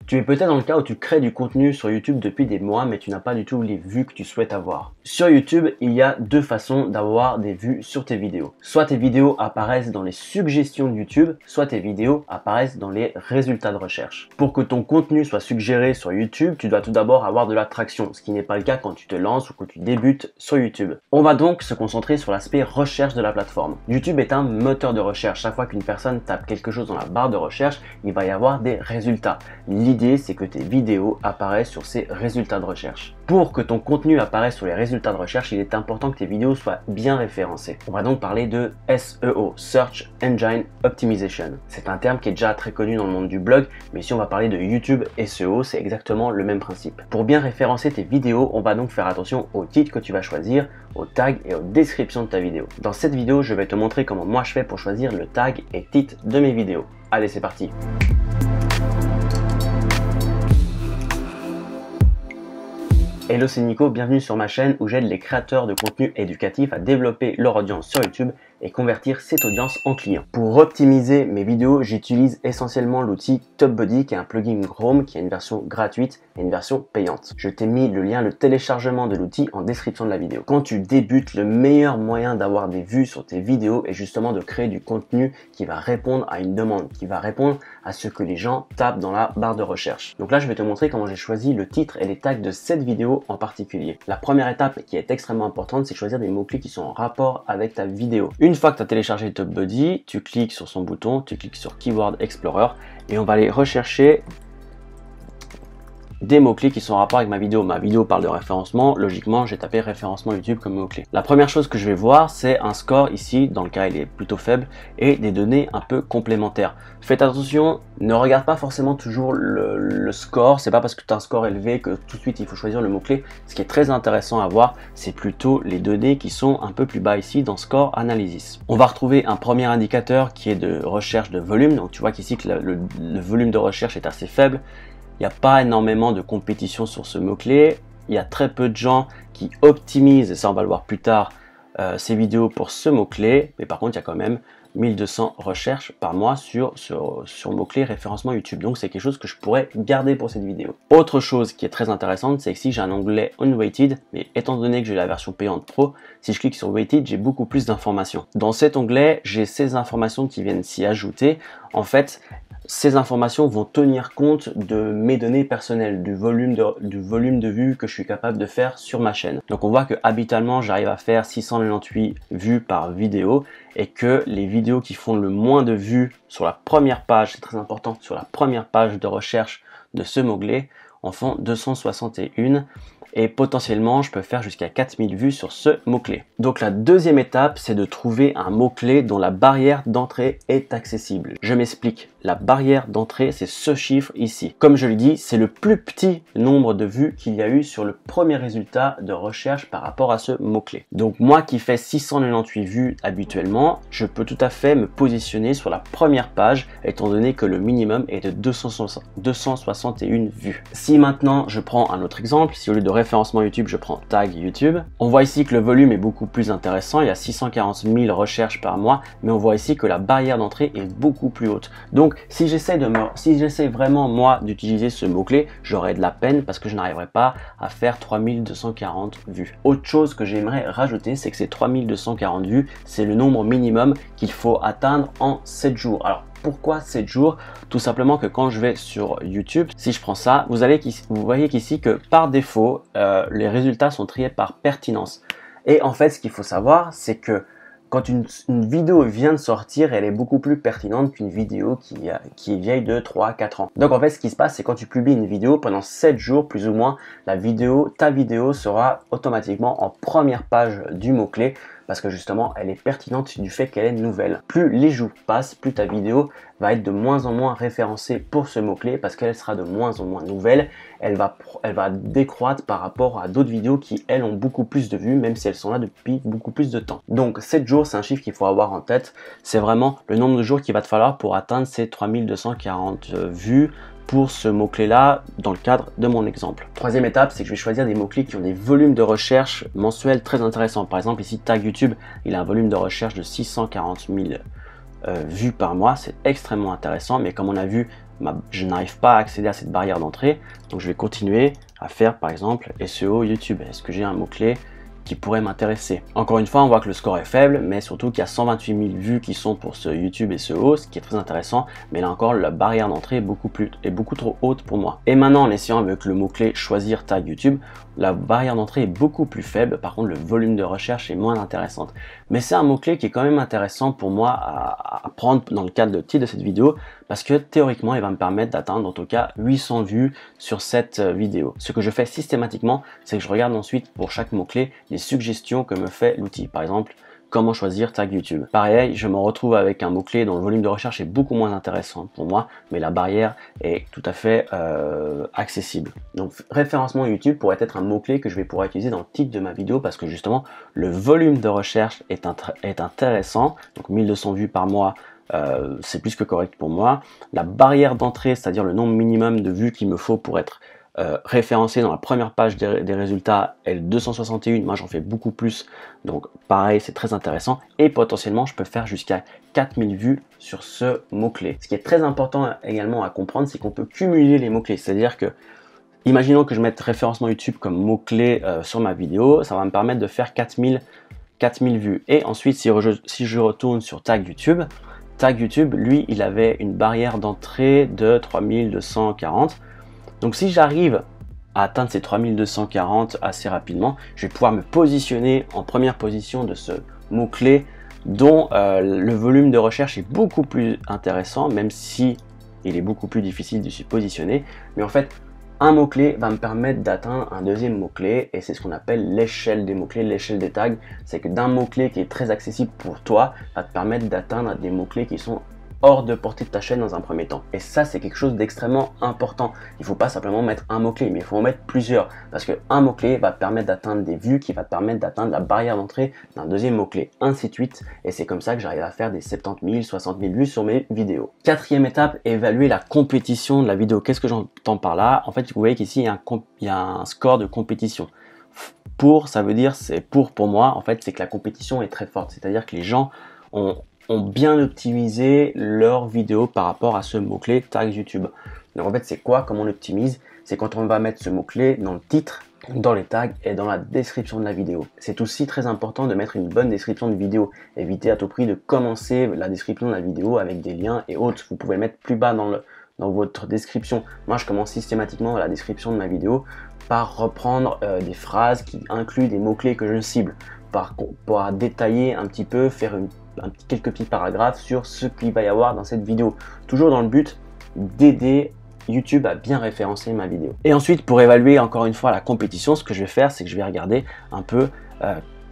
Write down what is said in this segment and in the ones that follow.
Tu es peut-être dans le cas où tu crées du contenu sur YouTube depuis des mois, mais tu n'as pas du tout les vues que tu souhaites avoir. Sur YouTube, il y a deux façons d'avoir des vues sur tes vidéos. Soit tes vidéos apparaissent dans les suggestions de YouTube, soit tes vidéos apparaissent dans les résultats de recherche. Pour que ton contenu soit suggéré sur YouTube, tu dois tout d'abord avoir de l'attraction, ce qui n'est pas le cas quand tu te lances ou que tu débutes sur YouTube. On va donc se concentrer sur l'aspect recherche de la plateforme. YouTube est un moteur de recherche. Chaque fois qu'une personne tape quelque chose dans la barre de recherche, il va y avoir des résultats. L'idée, c'est que tes vidéos apparaissent sur ces résultats de recherche. Pour que ton contenu apparaisse sur les résultats de recherche, il est important que tes vidéos soient bien référencées. On va donc parler de SEO, Search Engine Optimization. C'est un terme qui est déjà très connu dans le monde du blog, mais si on va parler de YouTube SEO, c'est exactement le même principe. Pour bien référencer tes vidéos, on va donc faire attention au titre que tu vas choisir, aux tags et aux descriptions de ta vidéo. Dans cette vidéo, je vais te montrer comment moi je fais pour choisir le tag et titre de mes vidéos. Allez, c'est parti! Hello, c'est Nico, bienvenue sur ma chaîne où j'aide les créateurs de contenu éducatif à développer leur audience sur YouTube et convertir cette audience en clients. Pour optimiser mes vidéos, j'utilise essentiellement l'outil TubeBuddy qui est un plugin Chrome qui a une version gratuite et une version payante. Je t'ai mis le lien de téléchargement de l'outil en description de la vidéo. Quand tu débutes, le meilleur moyen d'avoir des vues sur tes vidéos est justement de créer du contenu qui va répondre à une demande, qui va répondre à ce que les gens tapent dans la barre de recherche. Donc là, je vais te montrer comment j'ai choisi le titre et les tags de cette vidéo en particulier. La première étape qui est extrêmement importante, c'est choisir des mots-clés qui sont en rapport avec ta vidéo. Une fois que tu as téléchargé TubeBuddy, tu cliques sur son bouton, tu cliques sur Keyword Explorer et on va aller rechercher des mots-clés qui sont en rapport avec ma vidéo. Ma vidéo parle de référencement, logiquement j'ai tapé référencement YouTube comme mot-clé. La première chose que je vais voir, c'est un score ici, dans le cas il est plutôt faible, et des données un peu complémentaires. Faites attention, ne regarde pas forcément toujours le score, c'est pas parce que tu as un score élevé que tout de suite il faut choisir le mot-clé. Ce qui est très intéressant à voir, c'est plutôt les données qui sont un peu plus bas ici dans Score Analysis. On va retrouver un premier indicateur qui est de recherche de volume, donc tu vois qu'ici que le volume de recherche est assez faible. Il n'y a pas énormément de compétition sur ce mot-clé. Il y a très peu de gens qui optimisent, et ça on va le voir plus tard, ces vidéos pour ce mot-clé. Mais par contre, il y a quand même 1200 recherches par mois sur mot-clé référencement YouTube. Donc c'est quelque chose que je pourrais garder pour cette vidéo. Autre chose qui est très intéressante, c'est que si j'ai un onglet Unweighted, mais étant donné que j'ai la version payante pro, si je clique sur Weighted, j'ai beaucoup plus d'informations. Dans cet onglet, j'ai ces informations qui viennent s'y ajouter. En fait, ces informations vont tenir compte de mes données personnelles, du volume de vues que je suis capable de faire sur ma chaîne. Donc on voit que habituellement j'arrive à faire 698 vues par vidéo et que les vidéos qui font le moins de vues sur la première page, c'est très important, sur la première page de recherche de ce mot-clé en font 261 et potentiellement je peux faire jusqu'à 4000 vues sur ce mot-clé. Donc la deuxième étape, c'est de trouver un mot-clé dont la barrière d'entrée est accessible. Je m'explique. La barrière d'entrée, c'est ce chiffre ici. Comme je l'ai dit, c'est le plus petit nombre de vues qu'il y a eu sur le premier résultat de recherche par rapport à ce mot-clé. Donc moi qui fais 698 vues habituellement, je peux tout à fait me positionner sur la première page étant donné que le minimum est de 261 vues. Si maintenant je prends un autre exemple, si au lieu de référencement YouTube, je prends tag YouTube, on voit ici que le volume est beaucoup plus intéressant, il y a 640 000 recherches par mois, mais on voit ici que la barrière d'entrée est beaucoup plus haute. Donc si j'essaie vraiment moi d'utiliser ce mot-clé, j'aurais de la peine parce que je n'arriverai pas à faire 3240 vues. Autre chose que j'aimerais rajouter, c'est que ces 3240 vues, c'est le nombre minimum qu'il faut atteindre en 7 jours. Alors pourquoi 7 jours? Tout simplement que quand je vais sur YouTube, si je prends ça, vous voyez qu'ici que par défaut, les résultats sont triés par pertinence. Et en fait, ce qu'il faut savoir, c'est que quand une vidéo vient de sortir, elle est beaucoup plus pertinente qu'une vidéo qui est vieille de 3-4 ans. Donc en fait, ce qui se passe, c'est quand tu publies une vidéo, pendant 7 jours plus ou moins, ta vidéo sera automatiquement en première page du mot-clé parce que justement, elle est pertinente du fait qu'elle est nouvelle. Plus les jours passent, plus ta vidéo va être de moins en moins référencée pour ce mot-clé parce qu'elle sera de moins en moins nouvelle. Elle va décroître par rapport à d'autres vidéos qui, elles, ont beaucoup plus de vues, même si elles sont là depuis beaucoup plus de temps. Donc 7 jours, c'est un chiffre qu'il faut avoir en tête. C'est vraiment le nombre de jours qu'il va te falloir pour atteindre ces 3240 vues pour ce mot-clé-là dans le cadre de mon exemple. Troisième étape, c'est que je vais choisir des mots-clés qui ont des volumes de recherche mensuels très intéressants. Par exemple, ici, tag YouTube, il a un volume de recherche de 640 000 vues par mois. C'est extrêmement intéressant, mais comme on a vu je n'arrive pas à accéder à cette barrière d'entrée. Donc je vais continuer à faire par exemple SEO YouTube. Est-ce que j'ai un mot-clé qui pourrait m'intéresser? Encore une fois, on voit que le score est faible, mais surtout qu'il y a 128 000 vues qui sont pour ce YouTube SEO, ce qui est très intéressant. Mais là encore, la barrière d'entrée est beaucoup trop haute pour moi. Et maintenant, en essayant avec le mot-clé choisir tag YouTube, la barrière d'entrée est beaucoup plus faible. Par contre, le volume de recherche est moins intéressant. Mais c'est un mot-clé qui est quand même intéressant pour moi à prendre dans le cadre de titre de cette vidéo, parce que théoriquement, il va me permettre d'atteindre en tout cas 800 vues sur cette vidéo. Ce que je fais systématiquement, c'est que je regarde ensuite pour chaque mot-clé les suggestions que me fait l'outil. Par exemple, comment choisir tag YouTube. Pareil, je me retrouve avec un mot-clé dont le volume de recherche est beaucoup moins intéressant pour moi, mais la barrière est tout à fait accessible. Donc référencement YouTube pourrait être un mot-clé que je vais pouvoir utiliser dans le titre de ma vidéo parce que justement le volume de recherche est intéressant. Donc 1200 vues par mois, c'est plus que correct pour moi. La barrière d'entrée, c'est-à-dire le nombre minimum de vues qu'il me faut pour être référencé dans la première page des résultats, est 261. Moi j'en fais beaucoup plus, donc pareil, c'est très intéressant. Et potentiellement je peux faire jusqu'à 4000 vues sur ce mot-clé. Ce qui est très important également à comprendre, c'est qu'on peut cumuler les mots-clés. C'est-à-dire que imaginons que je mette référencement YouTube comme mot-clé sur ma vidéo, ça va me permettre de faire 4000 vues. Et ensuite si je retourne sur tag YouTube, lui, il avait une barrière d'entrée de 3240. Donc si j'arrive à atteindre ces 3240 assez rapidement, je vais pouvoir me positionner en première position de ce mot-clé dont le volume de recherche est beaucoup plus intéressant, même si il est beaucoup plus difficile de s'y positionner. Mais en fait, un mot-clé va me permettre d'atteindre un deuxième mot-clé et c'est ce qu'on appelle l'échelle des mots-clés, l'échelle des tags. C'est que d'un mot-clé qui est très accessible pour toi va te permettre d'atteindre des mots-clés qui sont hors de portée de ta chaîne dans un premier temps. Et ça, c'est quelque chose d'extrêmement important. Il ne faut pas simplement mettre un mot-clé, mais il faut en mettre plusieurs. Parce qu'un mot-clé va te permettre d'atteindre des vues, qui va te permettre d'atteindre la barrière d'entrée d'un deuxième mot-clé, ainsi de suite. Et c'est comme ça que j'arrive à faire des 70 000, 60 000 vues sur mes vidéos. Quatrième étape, évaluer la compétition de la vidéo. Qu'est-ce que j'entends par là? En fait, vous voyez qu'ici, il y a un score de compétition. Ça veut dire, c'est pour moi, en fait, c'est que la compétition est très forte. C'est-à-dire que les gens ont bien optimisé leur vidéo par rapport à ce mot-clé tag YouTube. Donc en fait, c'est quoi? Comment on l'optimise? C'est quand on va mettre ce mot-clé dans le titre, dans les tags et dans la description de la vidéo. C'est aussi très important de mettre une bonne description de vidéo. Évitez à tout prix de commencer la description de la vidéo avec des liens et autres. Vous pouvez le mettre plus bas dans votre description. Moi, je commence systématiquement la description de ma vidéo par reprendre des phrases qui incluent des mots-clés que je cible, pour détailler un petit peu, faire quelques petits paragraphes sur ce qu'il va y avoir dans cette vidéo. Toujours dans le but d'aider YouTube à bien référencer ma vidéo. Et ensuite, pour évaluer encore une fois la compétition, ce que je vais faire, c'est que je vais regarder un peu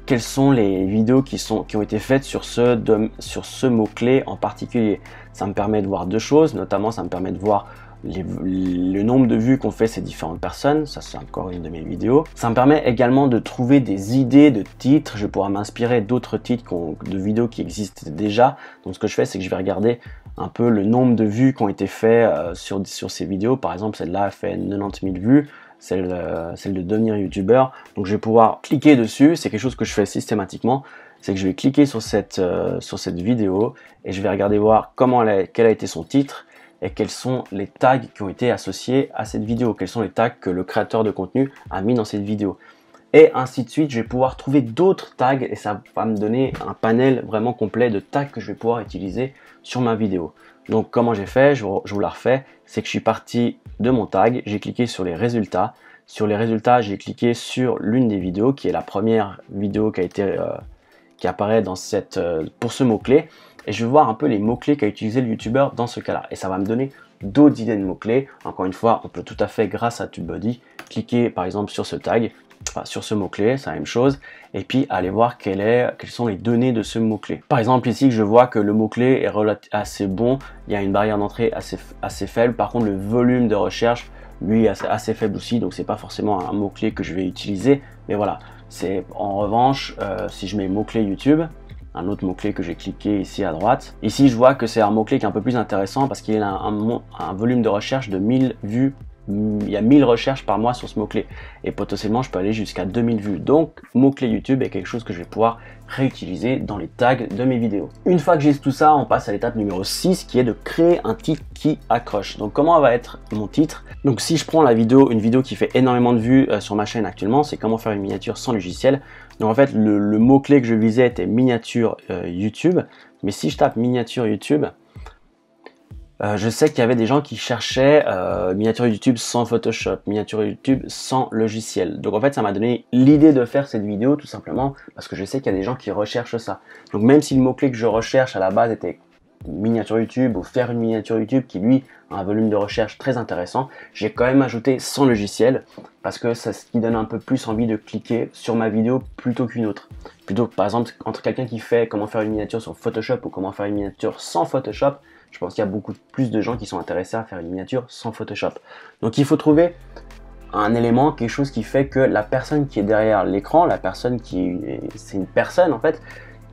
quelles sont les vidéos qui ont été faites sur ce mot-clé en particulier. Ça me permet de voir deux choses, notamment ça me permet de voir le nombre de vues qu'ont fait ces différentes personnes. Ça, c'est encore une de mes vidéos. Ça me permet également de trouver des idées de titres. Je vais pouvoir m'inspirer d'autres titres de vidéos qui existent déjà. Donc ce que je fais, c'est que je vais regarder un peu le nombre de vues qui ont été faits sur ces vidéos. Par exemple, celle-là a fait 90 000 vues. Celle de devenir youtubeur. Donc je vais pouvoir cliquer dessus. C'est quelque chose que je fais systématiquement. C'est que je vais cliquer sur cette vidéo et je vais regarder voir quel a été son titre et quels sont les tags qui ont été associés à cette vidéo, quels sont les tags que le créateur de contenu a mis dans cette vidéo. Et ainsi de suite, je vais pouvoir trouver d'autres tags et ça va me donner un panel vraiment complet de tags que je vais pouvoir utiliser sur ma vidéo. Donc comment j'ai fait, je vous la refais, c'est que je suis parti de mon tag, j'ai cliqué sur les résultats. Sur les résultats, j'ai cliqué sur l'une des vidéos qui est la première vidéo qui apparaît pour ce mot-clé. Et je vais voir un peu les mots-clés qu'a utilisé le youtubeur dans ce cas-là. Et ça va me donner d'autres idées de mots-clés. Encore une fois, on peut tout à fait, grâce à TubeBuddy, cliquer par exemple sur ce tag, sur ce mot-clé, c'est la même chose, et puis aller voir quelles sont les données de ce mot-clé. Par exemple, ici, je vois que le mot-clé est assez bon, il y a une barrière d'entrée assez faible, par contre, le volume de recherche, lui, est assez faible aussi, donc c'est pas forcément un mot-clé que je vais utiliser, mais voilà. En revanche, si je mets mot-clé YouTube, un autre mot-clé que j'ai cliqué ici à droite. Ici, je vois que c'est un mot-clé qui est un peu plus intéressant parce qu'il a un volume de recherche de 1000 vues il y a 1000 recherches par mois sur ce mot-clé. Et potentiellement, je peux aller jusqu'à 2000 vues. Donc, mot-clé YouTube est quelque chose que je vais pouvoir réutiliser dans les tags de mes vidéos. Une fois que j'ai tout ça, on passe à l'étape numéro 6 qui est de créer un titre qui accroche. Donc, comment va être mon titre? Donc, si je prends une vidéo qui fait énormément de vues sur ma chaîne actuellement, c'est comment faire une miniature sans logiciel. Donc, en fait, le mot-clé que je visais était miniature YouTube. Mais si je tape miniature YouTube, je sais qu'il y avait des gens qui cherchaient miniature YouTube sans Photoshop, miniature YouTube sans logiciel. Donc en fait, ça m'a donné l'idée de faire cette vidéo tout simplement parce que je sais qu'il y a des gens qui recherchent ça. Donc même si le mot-clé que je recherche à la base était miniature YouTube ou faire une miniature YouTube qui lui a un volume de recherche très intéressant, j'ai quand même ajouté sans logiciel parce que c'est ce qui donne un peu plus envie de cliquer sur ma vidéo plutôt qu'une autre. Plutôt que par exemple entre quelqu'un qui fait comment faire une miniature sur Photoshop ou comment faire une miniature sans Photoshop, je pense qu'il y a beaucoup plus de gens qui sont intéressés à faire une miniature sans Photoshop. Donc il faut trouver un élément, quelque chose qui fait que la personne qui est derrière l'écran, c'est une personne en fait,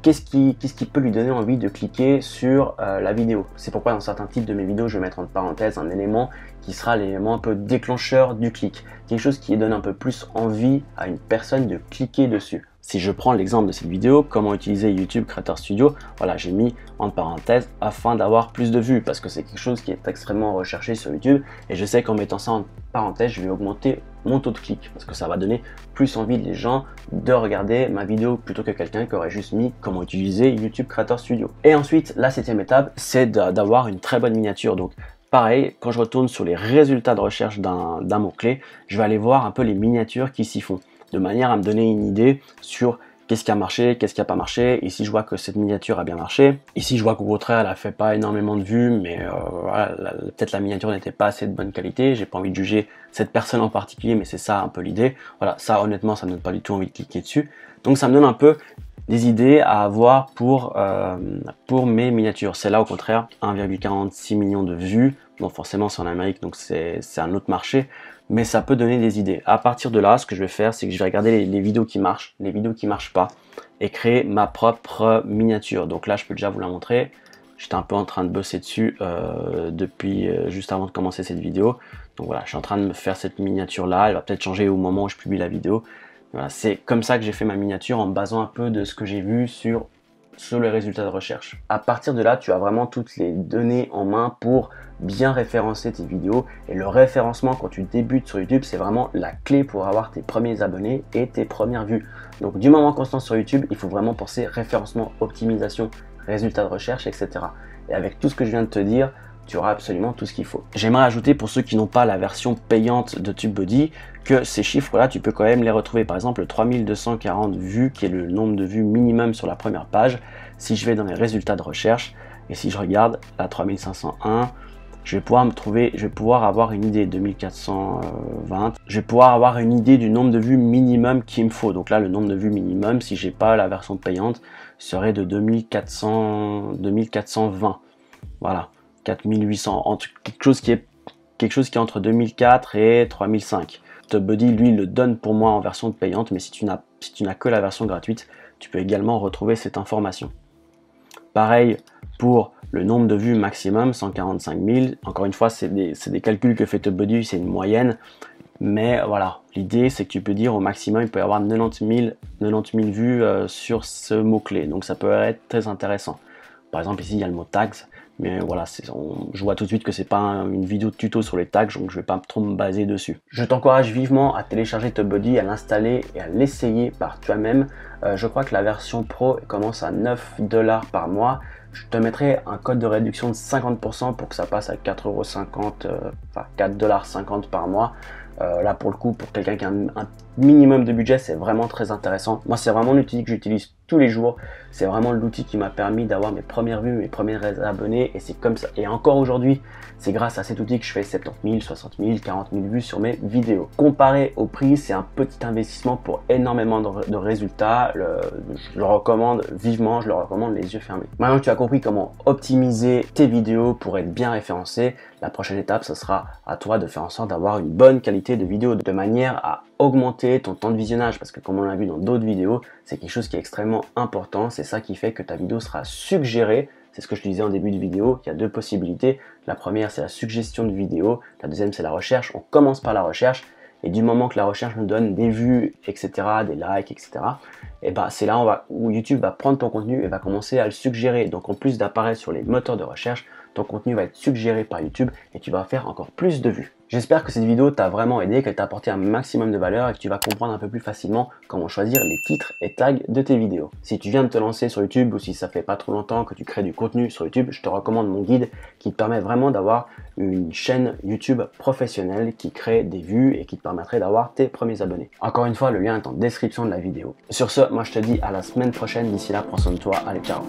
qu'est-ce qui peut lui donner envie de cliquer sur la vidéo. C'est pourquoi dans certains types de mes vidéos, je vais mettre entre parenthèses un élément qui sera l'élément un peu déclencheur du clic. Quelque chose qui donne un peu plus envie à une personne de cliquer dessus. Si je prends l'exemple de cette vidéo, comment utiliser YouTube Creator Studio, voilà, j'ai mis entre parenthèses afin d'avoir plus de vues parce que c'est quelque chose qui est extrêmement recherché sur YouTube et je sais qu'en mettant ça en parenthèse, je vais augmenter mon taux de clic parce que ça va donner plus envie des gens de regarder ma vidéo plutôt que quelqu'un qui aurait juste mis comment utiliser YouTube Creator Studio. Et ensuite, la 7e étape, c'est d'avoir une très bonne miniature. Donc, pareil, quand je retourne sur les résultats de recherche d'un mot-clé, je vais aller voir un peu les miniatures qui s'y font, de manière à me donner une idée sur qu'est-ce qui a marché, qu'est-ce qui n'a pas marché. Ici, je vois que cette miniature a bien marché. Ici, je vois qu'au contraire, elle a fait pas énormément de vues, mais voilà, peut-être la miniature n'était pas assez de bonne qualité. J'ai pas envie de juger cette personne en particulier, mais c'est ça un peu l'idée. Voilà, ça honnêtement, ça me donne pas du tout envie de cliquer dessus. Donc, ça me donne un peu des idées à avoir pour mes miniatures. C'est là au contraire 1,46 million de vues. Bon, forcément c'est en Amérique, donc c'est un autre marché, mais ça peut donner des idées. À partir de là, ce que je vais faire, c'est que je vais regarder les vidéos qui marchent, les vidéos qui marchent pas, et créer ma propre miniature. Donc là, je peux déjà vous la montrer. J'étais un peu en train de bosser dessus depuis juste avant de commencer cette vidéo. Donc voilà, je suis en train de me faire cette miniature là. Elle va peut-être changer au moment où je publie la vidéo. Voilà, c'est comme ça que j'ai fait ma miniature en me basant un peu de ce que j'ai vu sur les résultats de recherche. À partir de là, tu as vraiment toutes les données en main pour bien référencer tes vidéos. Et le référencement, quand tu débutes sur YouTube, c'est vraiment la clé pour avoir tes premiers abonnés et tes premières vues. Donc du moment constant sur YouTube, il faut vraiment penser référencement, optimisation, résultats de recherche, etc. Et avec tout ce que je viens de te dire, tu auras absolument tout ce qu'il faut. J'aimerais ajouter pour ceux qui n'ont pas la version payante de TubeBuddy que ces chiffres-là, tu peux quand même les retrouver. Par exemple, 3240 vues, qui est le nombre de vues minimum sur la première page. Si je vais dans les résultats de recherche, et si je regarde la 3501, je vais pouvoir avoir une idée, 2420, je vais pouvoir avoir une idée du nombre de vues minimum qu'il me faut. Donc là, le nombre de vues minimum, si j'ai pas la version payante, serait de 2420. Voilà. 4800, entre quelque chose qui est entre 2004 et 3005. TubeBuddy, lui, le donne pour moi en version payante, mais si tu n'as que la version gratuite, tu peux également retrouver cette information. Pareil pour le nombre de vues maximum, 145 000. Encore une fois, c'est des calculs que fait TubeBuddy, c'est une moyenne. Mais voilà, l'idée, c'est que tu peux dire au maximum, il peut y avoir 90 000 vues sur ce mot-clé. Donc ça peut être très intéressant. Par exemple, ici, il y a le mot tags. Mais voilà, je vois tout de suite que c'est pas une vidéo de tuto sur les tags, donc je vais pas trop me baser dessus. Je t'encourage vivement à télécharger TubeBuddy, à l'installer et à l'essayer par toi-même. Je crois que la version pro commence à 9 $ par mois. Je te mettrai un code de réduction de 50% pour que ça passe à 4,50 €, enfin 4,50 $ par mois. Là pour le coup, pour quelqu'un qui a un minimum de budget, c'est vraiment très intéressant. Moi, c'est vraiment l'outil que j'utilise tous les jours. C'est vraiment l'outil qui m'a permis d'avoir mes premières vues, mes premiers abonnés. Et c'est comme ça. Et encore aujourd'hui, c'est grâce à cet outil que je fais 70 000, 60 000, 40 000 vues sur mes vidéos. Comparé au prix, c'est un petit investissement pour énormément de résultats. Je le recommande vivement, je le recommande les yeux fermés. Maintenant que tu as compris comment optimiser tes vidéos pour être bien référencé, la prochaine étape, ce sera à toi de faire en sorte d'avoir une bonne qualité de vidéo de manière à augmenter ton temps de visionnage, parce que comme on l'a vu dans d'autres vidéos, c'est quelque chose qui est extrêmement important. C'est ça qui fait que ta vidéo sera suggérée C'est ce que je te disais en début de vidéo. Il y a deux possibilités. La première, c'est la suggestion de vidéo. La deuxième, c'est la recherche. On commence par la recherche. Et du moment que la recherche nous donne des vues, etc., des likes, etc., et ben c'est là où YouTube va prendre ton contenu et va commencer à le suggérer. Donc en plus d'apparaître sur les moteurs de recherche, ton contenu va être suggéré par YouTube et tu vas faire encore plus de vues. J'espère que cette vidéo t'a vraiment aidé, qu'elle t'a apporté un maximum de valeur et que tu vas comprendre un peu plus facilement comment choisir les titres et tags de tes vidéos. Si tu viens de te lancer sur YouTube ou si ça fait pas trop longtemps que tu crées du contenu sur YouTube, je te recommande mon guide qui te permet vraiment d'avoir une chaîne YouTube professionnelle qui crée des vues et qui te permettrait d'avoir tes premiers abonnés. Encore une fois, le lien est en description de la vidéo. Sur ce, moi je te dis à la semaine prochaine. D'ici là, prends soin de toi. Allez, ciao.